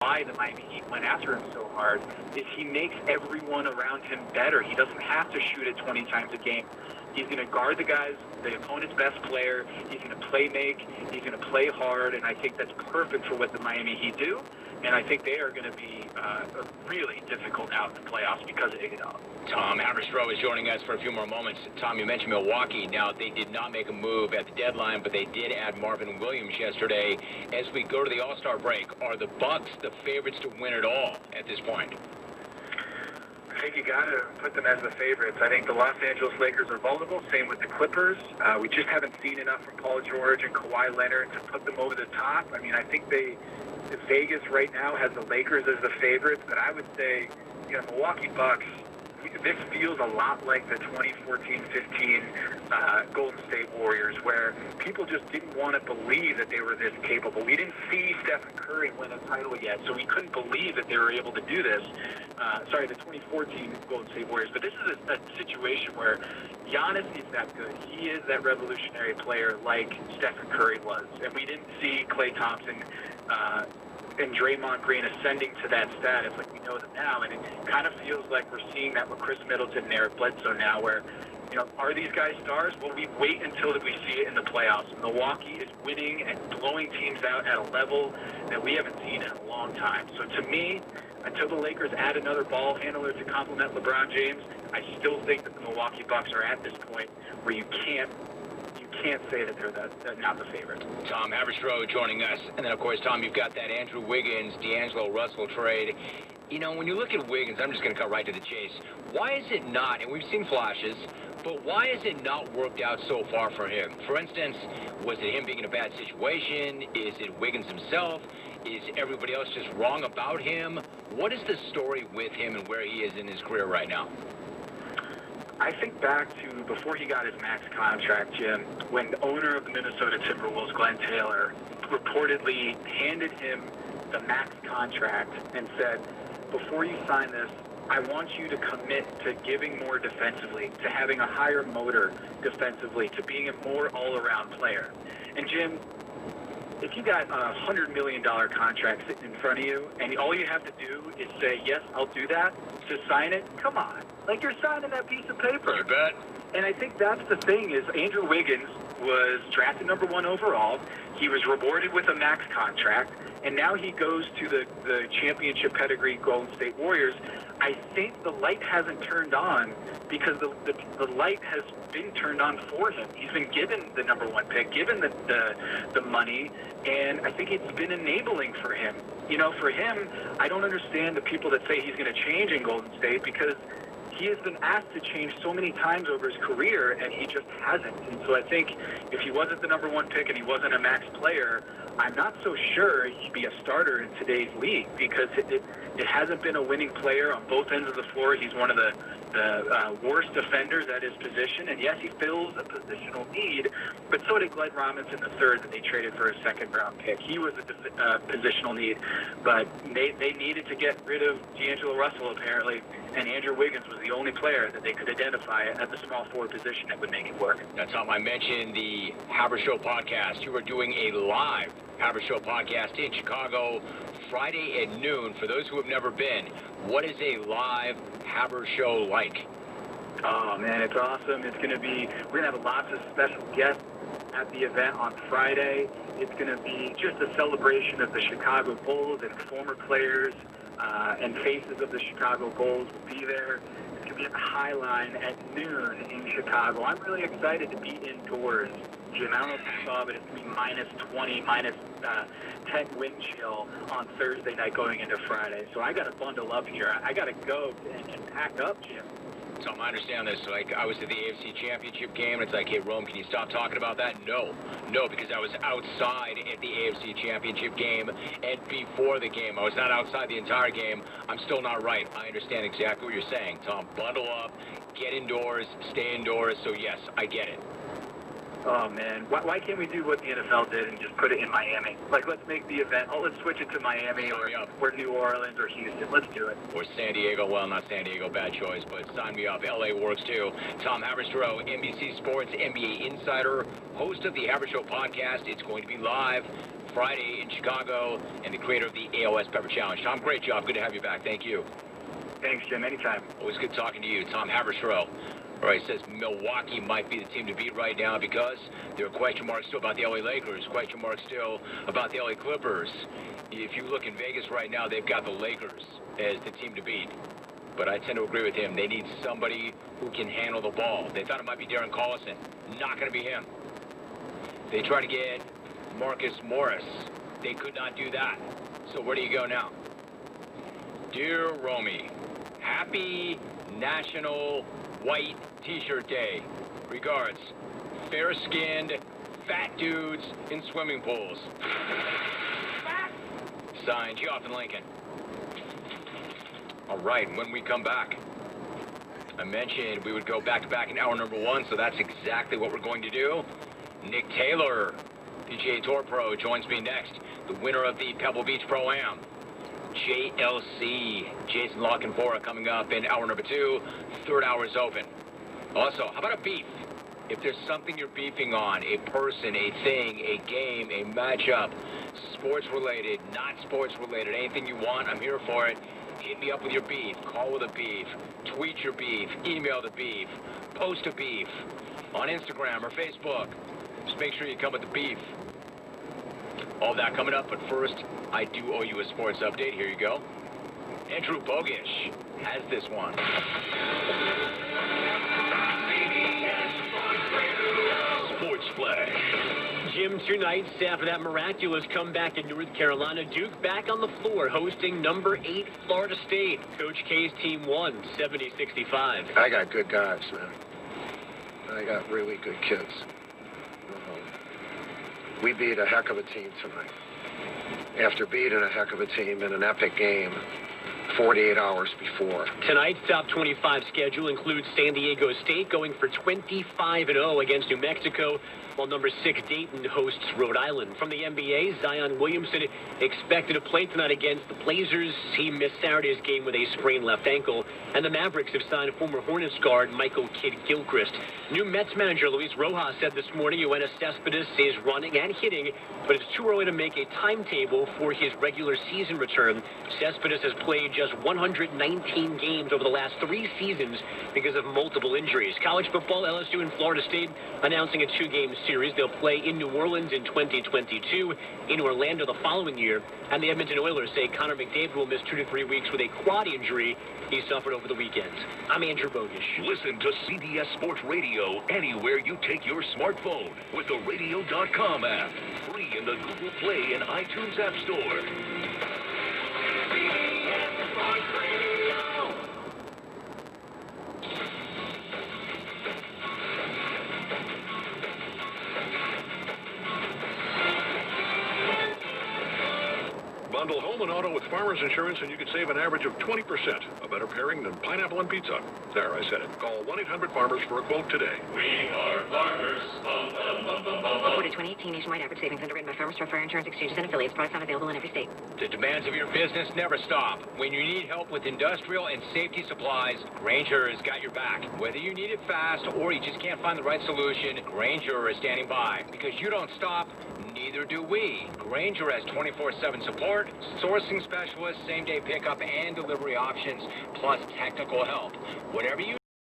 why the Miami Heat went after him so hard is he makes everyone around him better. He doesn't have to shoot it 20 times a game. He's going to guard the guys, the opponent's best player. He's going to play make. He's going to play hard, and I think that's perfect for what the Miami Heat do. And I think they are going to be really difficult out in the playoffs because of Iguodala. Tom Haberstroh is joining us for a few more moments. Tom, you mentioned Milwaukee. Now, they did not make a move at the deadline, but they did add Marvin Williams yesterday. As we go to the All-Star break, are the Bucks the favorites to win it all at this point? I think you got to put them as the favorites. I think the Los Angeles Lakers are vulnerable. Same with the Clippers. We just haven't seen enough from Paul George and Kawhi Leonard to put them over the top. I mean, I think Vegas right now has the Lakers as the favorites, but I would say, Milwaukee Bucks, this feels a lot like the 2014-15 Golden State Warriors, where people just didn't want to believe that they were this capable. We didn't see Stephen Curry win a title yet, so we couldn't believe that they were able to do this. The 2014 Golden State Warriors. But this is a situation where Giannis is that good. He is that revolutionary player like Stephen Curry was. And we didn't see Klay Thompson and Draymond Green ascending to that status like we know them now. And it kind of feels like we're seeing that with Chris Middleton and Eric Bledsoe now, where, are these guys stars? Well, we wait until we see it in the playoffs. Milwaukee is winning and blowing teams out at a level that we haven't seen in a long time. So to me, until the Lakers add another ball handler to complement LeBron James, I still think that the Milwaukee Bucks are at this point where you can't say that they're not the favorite. Tom Haberstroh joining us. And then, of course, Tom, you've got that Andrew Wiggins, D'Angelo Russell trade. When you look at Wiggins, I'm just going to cut right to the chase. Why is it not, and we've seen flashes, but why has it not worked out so far for him? For instance, was it him being in a bad situation? Is it Wiggins himself? Is everybody else just wrong about him? What is the story with him and where he is in his career right now? I think back to before he got his max contract, Jim, when the owner of the Minnesota Timberwolves, Glenn Taylor, reportedly handed him the max contract and said, before you sign this, I want you to commit to giving more defensively, to having a higher motor defensively, to being a more all-around player. And Jim, if you got a $100 million contract sitting in front of you, and all you have to do is say, yes, I'll do that, to sign it, come on. Like, you're signing that piece of paper. You bet. And I think that's the thing is Andrew Wiggins was drafted #1 overall. He was rewarded with a max contract, and now he goes to the championship pedigree Golden State Warriors. I think the light hasn't turned on because the light has been turned on for him. He's been given the #1 pick, given the money, and I think it's been enabling for him. For him, I don't understand the people that say he's going to change in Golden State because he has been asked to change so many times over his career, and he just hasn't. And so I think if he wasn't the #1 pick and he wasn't a max player, I'm not so sure he'd be a starter in today's league because it hasn't been a winning player on both ends of the floor. He's one of the worst defenders at his position, and yes, he fills a positional need, but so did Glenn Robinson III that they traded for a second-round pick. He was a positional need, but they needed to get rid of D'Angelo Russell, apparently, and Andrew Wiggins was the only player that they could identify at the small forward position that would make it work. That's how I mentioned the Haberstroh podcast. You were doing a live Haberstroh podcast in Chicago Friday at noon. For those who have never been, what is a live Haberstroh like? Oh, man, it's awesome. We're going to have lots of special guests at the event on Friday. It's going to be just a celebration of the Chicago Bulls, and former players and faces of the Chicago Bulls will be there. It's going to be at the High Line at noon in Chicago. I'm really excited to be indoors, Jim. I don't know if you saw, but it's going to be -20, -10 wind chill on Thursday night going into Friday. So I got to bundle up here. I got to go and pack up, Jim. So I understand this. Like, I was at the AFC Championship game, and it's like, hey, Rome, can you stop talking about that? No, because I was outside at the AFC Championship game, and before the game, I was not outside the entire game. I'm still not right. I understand exactly what you're saying, Tom. Bundle up, get indoors, stay indoors. So, yes, I get it. Oh, man. Why can't we do what the NFL did and just put it in Miami? Like, let's make the event. Oh, let's switch it to Miami or New Orleans or Houston. Let's do it. Or San Diego. Well, not San Diego, bad choice, but sign me up. LA works too. Tom Haberstroh, NBC Sports NBA insider, host of the Haberstroh podcast. It's going to be live Friday in Chicago, and the creator of the AOS Pepper Challenge. Tom, great job. Good to have you back. Thank you. Thanks, Jim. Anytime. Always good talking to you. Tom Haberstroh. All right, says Milwaukee might be the team to beat right now because there are question marks still about the LA Lakers, question marks still about the LA Clippers. If you look in Vegas right now, they've got the Lakers as the team to beat. But I tend to agree with him. They need somebody who can handle the ball. They thought it might be Darren Collison. Not going to be him. They tried to get Marcus Morris. They could not do that. So where do you go now? Dear Romy, happy National White T-shirt Day. Regards, fair-skinned, fat dudes in swimming pools. Signed, Geoff and Lincoln. All right, when we come back, I mentioned we would go back-to-back in hour number 1, so that's exactly what we're going to do. Nick Taylor, PGA Tour Pro, joins me next. The winner of the Pebble Beach Pro-Am. JLC, Jason Lockenfora, coming up in hour number 2. Third hour is open. Also, how about a beef? If there's something you're beefing on, a person, a thing, a game, a matchup, sports-related, not sports-related, anything you want, I'm here for it. Hit me up with your beef. Call with a beef. Tweet your beef. Email the beef. Post a beef on Instagram or Facebook. Just make sure you come with the beef. All that coming up, but first, I do owe you a sports update. Here you go. Andrew Bogish has this one. Sports Flash. Jim, tonight, after that miraculous comeback in North Carolina, Duke back on the floor, hosting number 8 Florida State. Coach K's team won, 70-65. I got good guys, man. I got really good kids. We beat a heck of a team tonight. After beating a heck of a team in an epic game 48 hours before. Tonight's top 25 schedule includes San Diego State going for 25-0 against New Mexico, while number 6 Dayton hosts Rhode Island. From the NBA, Zion Williamson expected to play tonight against the Blazers. He missed Saturday's game with a sprained left ankle. And the Mavericks have signed former Hornets guard Michael Kidd-Gilchrist. New Mets manager Luis Rojas said this morning Yoenis Cespedes is running and hitting, but it's too early to make a timetable for his regular season return. Cespedes has played just 119 games over the last 3 seasons because of multiple injuries. College football, LSU and Florida State announcing a 2-game series. They'll play in New Orleans in 2022, in Orlando the following year, and the Edmonton Oilers say Connor McDavid will miss 2 to 3 weeks with a quad injury he suffered over the weekend. I'm Andrew Bogish. Listen to CBS Sports Radio anywhere you take your smartphone with the Radio.com app. Free in the Google Play and iTunes App Store. CBS Sports Radio. Bundle home and auto with Farmers Insurance and you could save an average of 20%. A better pairing than pineapple and pizza. There, I said it. Call 1-800-FARMERS for a quote today. We are farmers. Reported 2018 nationwide average savings underwritten by Farmers for Fire Insurance Exchanges and Affiliates. Products not available in every state. The demands of your business never stop. When you need help with industrial and safety supplies, Grainger has got your back. Whether you need it fast or you just can't find the right solution, Grainger is standing by. Because you don't stop, neither do we. Grainger has 24/7 support, sourcing specialists, same-day pickup and delivery options, plus technical help. Whatever you